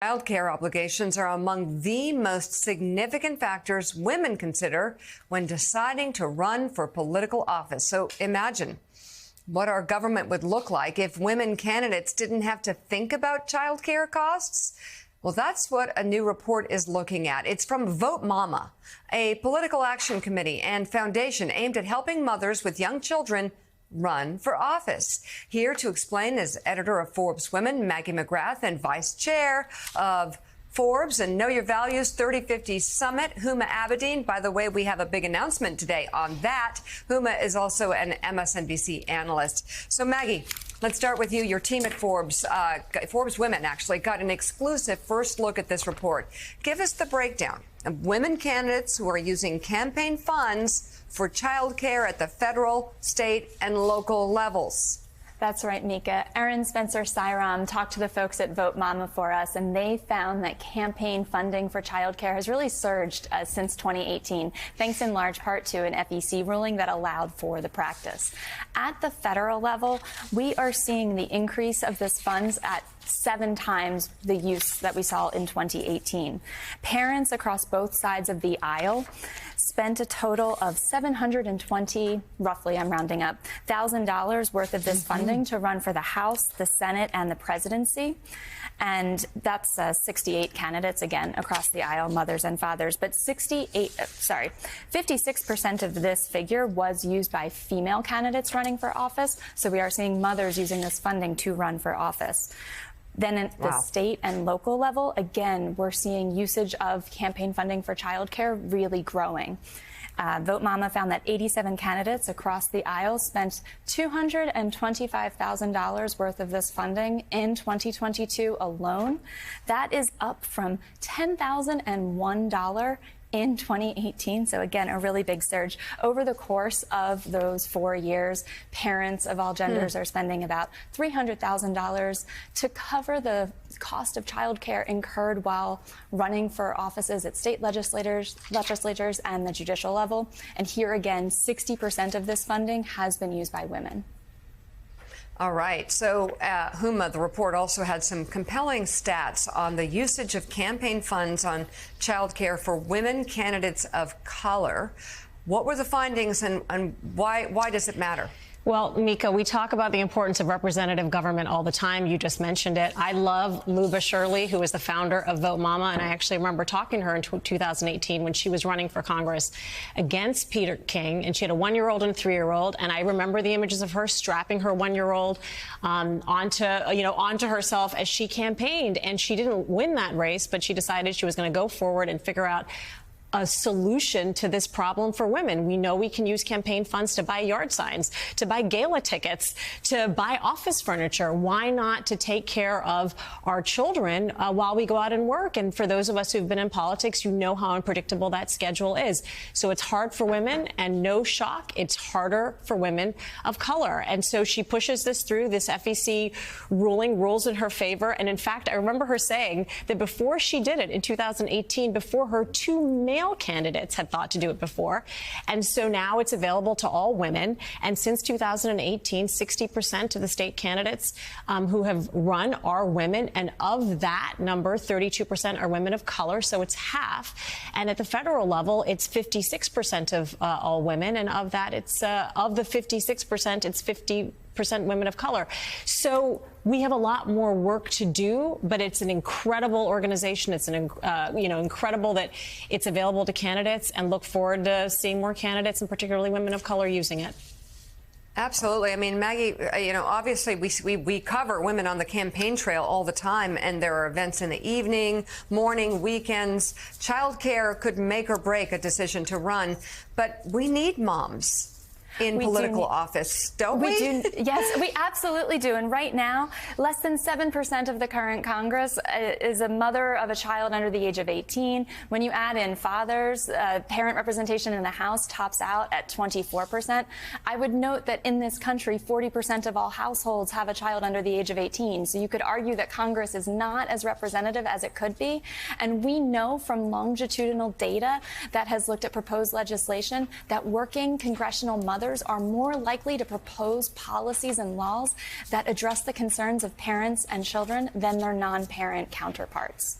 Childcare obligations are among the most significant factors women consider when deciding to run for political office. So imagine what our government would look like if women candidates didn't have to think about childcare costs. Well, that's what a new report is looking at. It's from Vote Mama, a political action committee and foundation aimed at helping mothers with young children run for office. Here to explain is editor of Forbes Women, Maggie McGrath, and vice chair of Forbes and Know Your Values 3050 Summit, Huma Abedin. By the way, we have a big announcement today on that. Huma is also an MSNBC analyst. So, Maggie, let's start with you. Your team at Forbes, Forbes Women, actually, got an exclusive first look at this report. Give us the breakdown of women candidates who are using campaign funds for child care at the federal, state, and local levels. That's right, Mika. Erin Spencer-Syrom talked to the folks at Vote Mama for us, and they found that campaign funding for childcare has really surged since 2018, thanks in large part to an FEC ruling that allowed for the practice. At the federal level, we are seeing the increase of this funds at 7 times the use that we saw in 2018. Parents across both sides of the aisle spent a total of $720, roughly, I'm rounding up, $1,000 worth of this funding to run for the House, the Senate, and the presidency. And that's 68 candidates, again, across the aisle, mothers and fathers. But 56% of this figure was used by female candidates running for office. So we are seeing mothers using this funding to run for office. Then at the state and local level, again, we're seeing usage of campaign funding for childcare really growing. Vote Mama found that 87 candidates across the aisle spent $225,000 worth of this funding in 2022 alone. That is up from $10,001 in 2018. So again, a really big surge. Over the course of those 4 years, parents of all genders are spending about $300,000 to cover the cost of childcare incurred while running for offices at state legislatures and the judicial level. And here again, 60% of this funding has been used by women. All right. So, Huma, the report also had some compelling stats on the usage of campaign funds on child care for women candidates of color. What were the findings and why does it matter? Well, Mika, we talk about the importance of representative government all the time. You just mentioned it. I love Luba Shirley, who is the founder of Vote Mama, and I actually remember talking to her in 2018 when she was running for Congress against Peter King, and she had a 1-year-old and a 3-year-old, and I remember the images of her strapping her 1-year-old onto herself as she campaigned, and she didn't win that race, but she decided she was going to go forward and figure out a solution to this problem for women. We know we can use campaign funds to buy yard signs, to buy gala tickets, to buy office furniture. Why not to take care of our children while we go out and work? And for those of us who've been in politics, you know how unpredictable that schedule is. So it's hard for women, and no shock, it's harder for women of color. And so she pushes this through. This FEC ruling rules in her favor. And in fact, I remember her saying that before she did it in 2018, before her 2 male candidates had thought to do it before. And so now it's available to all women. And since 2018, 60% of the state candidates who have run are women. And of that number, 32% are women of color. So it's half. And at the federal level, it's 56% of all women. And of that, it's of the 56%, it's 50% women of color. So we have a lot more work to do, but it's an incredible organization. It's an incredible that it's available to candidates, and look forward to seeing more candidates, and particularly women of color, using it. Absolutely. I mean, Maggie, obviously we cover women on the campaign trail all the time, and there are events in the evening, morning, weekends. Childcare could make or break a decision to run, but we need moms in political office, don't we? Yes, we absolutely do. And right now, less than 7% of the current Congress is a mother of a child under the age of 18. When you add in fathers, parent representation in the House tops out at 24%. I would note that in this country, 40% of all households have a child under the age of 18. So you could argue that Congress is not as representative as it could be. And we know from longitudinal data that has looked at proposed legislation that working congressional mothers mothers are more likely to propose policies and laws that address the concerns of parents and children than their non-parent counterparts.